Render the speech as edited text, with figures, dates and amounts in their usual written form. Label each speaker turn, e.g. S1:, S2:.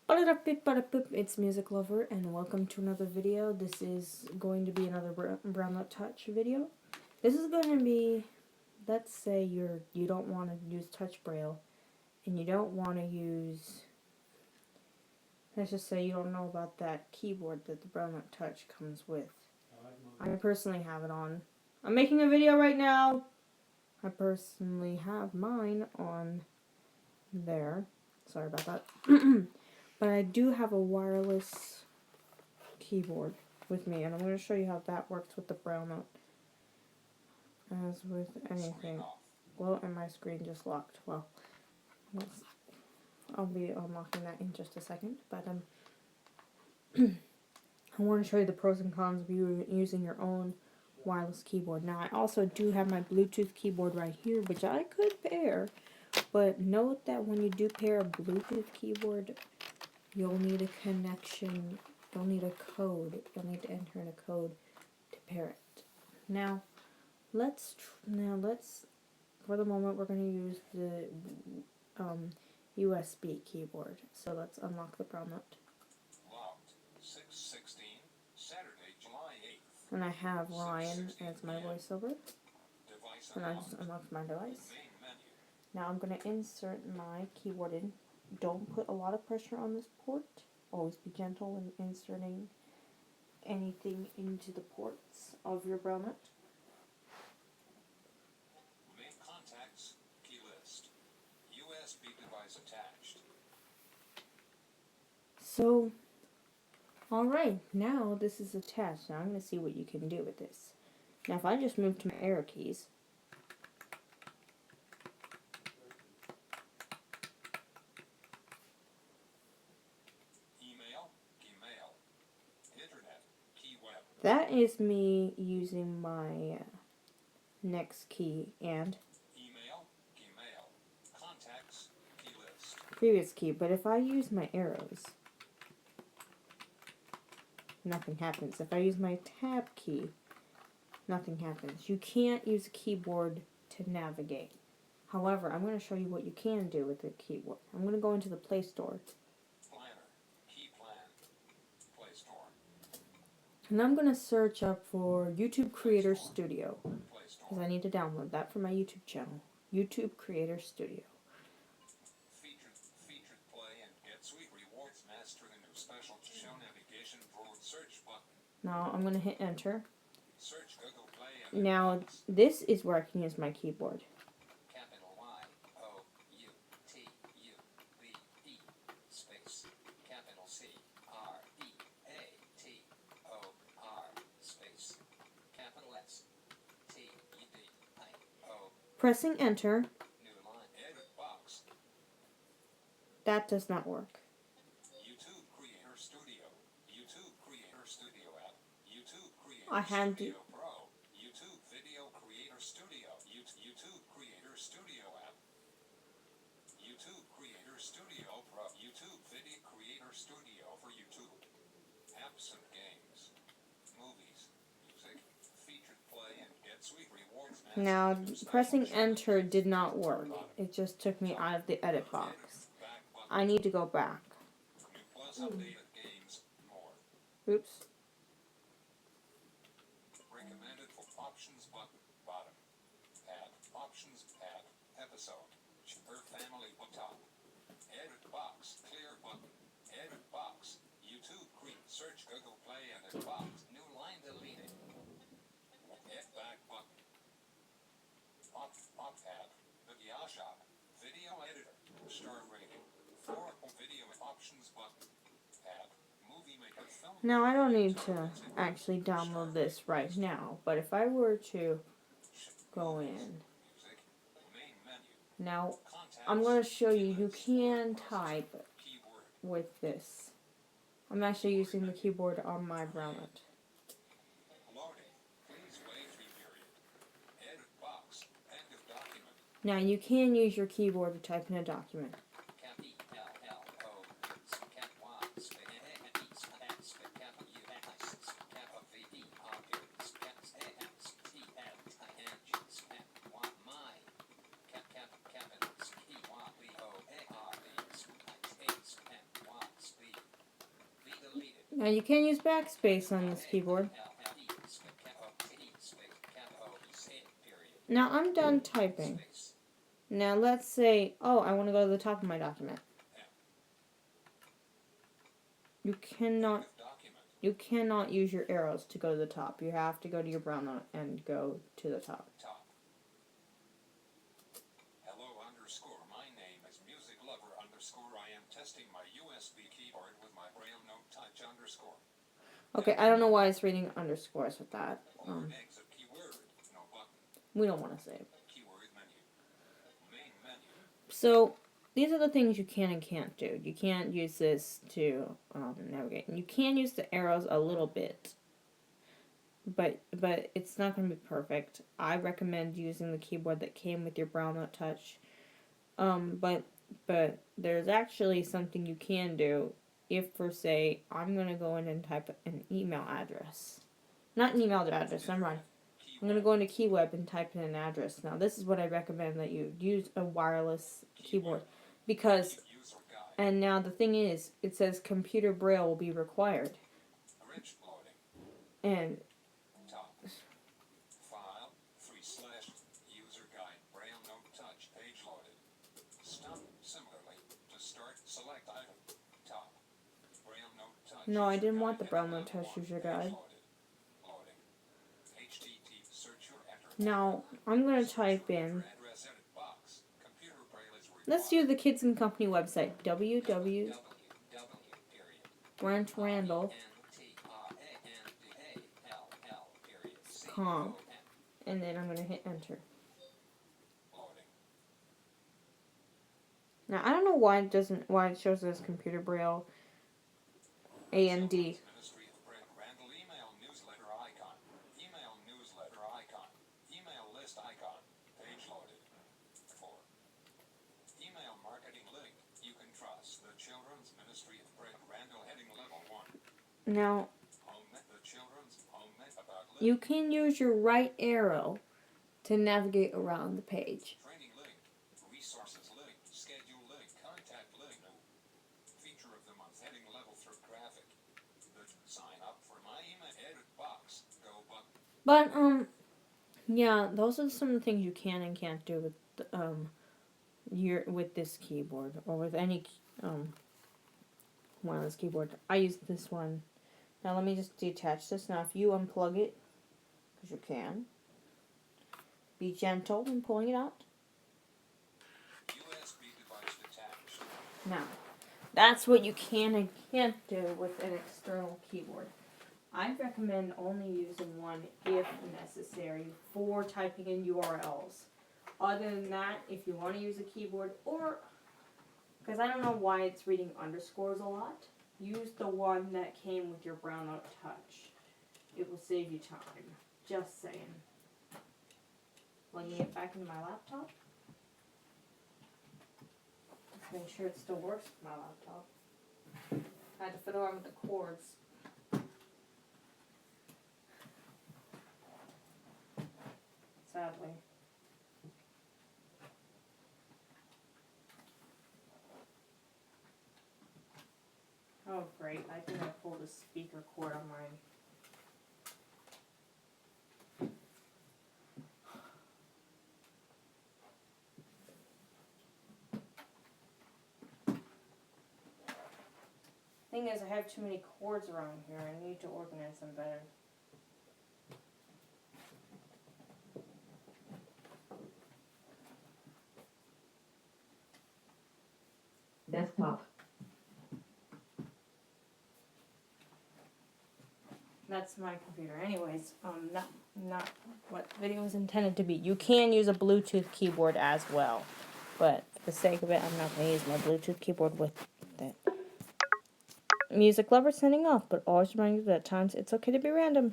S1: It's Music Lover, and welcome to another video. This is going to be another Braille Touch video. This is going to be, let's say you don't want to use Touch Braille, and you don't want to use, let's just say you don't know about that keyboard that the Braille Touch comes with. I personally have it on. I'm making a video right now. I personally have mine on there. Sorry about that. But I do have a wireless keyboard with me, and I'm going to show you how that works with the Braille note. As with anything. Well, and my screen just locked. Well, I'll be unlocking that in just a second. But I want to show you the pros and cons of you using your own wireless keyboard. Now, I also do have my Bluetooth keyboard right here, which I could pair. But note that when you do pair a Bluetooth keyboard, you'll need a connection. You'll need a code. You'll need to enter in a code to pair it. Now, let's for the moment we're going to use the USB keyboard. So let's unlock the Braille note.
S2: Locked. 6/16, Saturday, July 8th.
S1: And I have Ryan as my voiceover. And I just unlocked my device. Now I'm going to insert my keyboard in. Don't put a lot of pressure on this port. Always be gentle when inserting anything into the ports of your Braille note.
S2: Main contacts, key list. USB device attached.
S1: So, alright, now this is attached. Now I'm going to see what you can do with this. Now if I just move to my arrow keys, that is me using my next key and
S2: contacts, key list.
S1: Previous key. But if I use my arrows, nothing happens. If I use my tab key, nothing happens. You can't use a keyboard to navigate. However, I'm going to show you what you can do with the keyboard. I'm going to go into the Play Store. And I'm going to search up for YouTube Creator Studio, because I need to download that for my YouTube channel. YouTube Creator Studio.
S2: Featured play and get sweet rewards. Master the new special show navigation forward search button.
S1: Now I'm going to hit enter.
S2: Search Google Play and
S1: now this is where I can use my keyboard.
S2: Capital Y-O-U-T-U-B-E space capital C-R-E space capital S-T-E-D-I-O.
S1: Pressing enter.
S2: New line edit box.
S1: That does not work.
S2: YouTube Creator Studio. YouTube Creator Studio app. YouTube Creator
S1: I had
S2: Studio Pro. YouTube Video Creator Studio. YouTube Creator Studio app. YouTube Creator Studio Pro. YouTube Video Creator Studio for YouTube. Apps and games. Movies, music, featured play, and get sweet rewards.
S1: Now, pressing enter did not work. It just took me out of the edit box. I need to go back.
S2: Updated games, more.
S1: Oops.
S2: Recommended for options button, bottom. Add options, add episode. Earth family top. Edit box, clear button. Edit box. YouTube search Google Play and edit box. New line deleted. Get back button. Op add. Video shop. Video editor. Star rating. 4 video options button. Add. Movie maker film.
S1: Now, I don't need to actually download this right now, but if I were to go in. Now, I'm going to show you, you can type with this. I'm actually using the keyboard on my Braille note. Now, you can use your keyboard to type in a document. Now you can use backspace on this keyboard. Now I'm done typing. Now let's say, oh, I want to go to the top of my document. You cannot use your arrows to go to the top. You have to go to your Braille note and go to the top.
S2: Hello underscore. My name is Music Lover underscore. I am testing my USB keyboard with my Braille note touch underscore.
S1: Okay, I don't know why it's reading underscores with that.
S2: Exit keyword. No button.
S1: We don't want to save.
S2: Keyword menu. Main menu.
S1: So these are the things you can and can't do. You can't use this to navigate. And you can use the arrows a little bit, but it's not going to be perfect. I recommend using the keyboard that came with your Braille note touch. But there's actually something you can do if, for say, I'm going to go in and type an email address. Not an email address, I'm right. I'm going to go into KeyWeb and type in an address. Now, this is what I recommend, that you use a wireless keyboard. Because, and now the thing is, it says computer Braille will be required. And
S2: File, /user guide, Braille note touch, page loaded. Stop. Similarly, to start, select item, top. Braille note touch.
S1: no, I didn't want the Braille note touch user guide. Now, I'm going to type in, let's do the Kids and Company website, www.branchrandall.com, and then I'm going to hit enter. Now, I don't know why it shows as computer Braille AND. Now, you can use your right arrow to navigate around the page.
S2: Training link, resources link, schedule link, contact link, feature of the month, heading level through graphic, sign up for my email, edit box, go button.
S1: But yeah, those are some of the things you can and can't do with with this keyboard, or with any wireless keyboard. I use this one. Now let me just detach this. Now if you unplug it, because you can, be gentle in pulling it out.
S2: USB device detached.
S1: Now, that's what you can and can't do with an external keyboard. I recommend only using one if necessary for typing in URLs. Other than that, if you want to use a keyboard, or, because I don't know why it's reading underscores a lot, use the one that came with your Braille note touch. It will save you time. Just saying. Plugging it back into my laptop. Let's make sure it still works with my laptop. I had to fiddle around with the cords. Sadly. Oh great, I think I pulled a speaker cord on my... Thing is, I have too many cords around here. I need to organize them better.
S3: Desktop.
S1: That's my computer. Anyways, not what the video was intended to be. You can use a Bluetooth keyboard as well, but for the sake of it, I'm not going to use my Bluetooth keyboard with it. Music Lover signing off, but always remind you that at times it's okay to be random.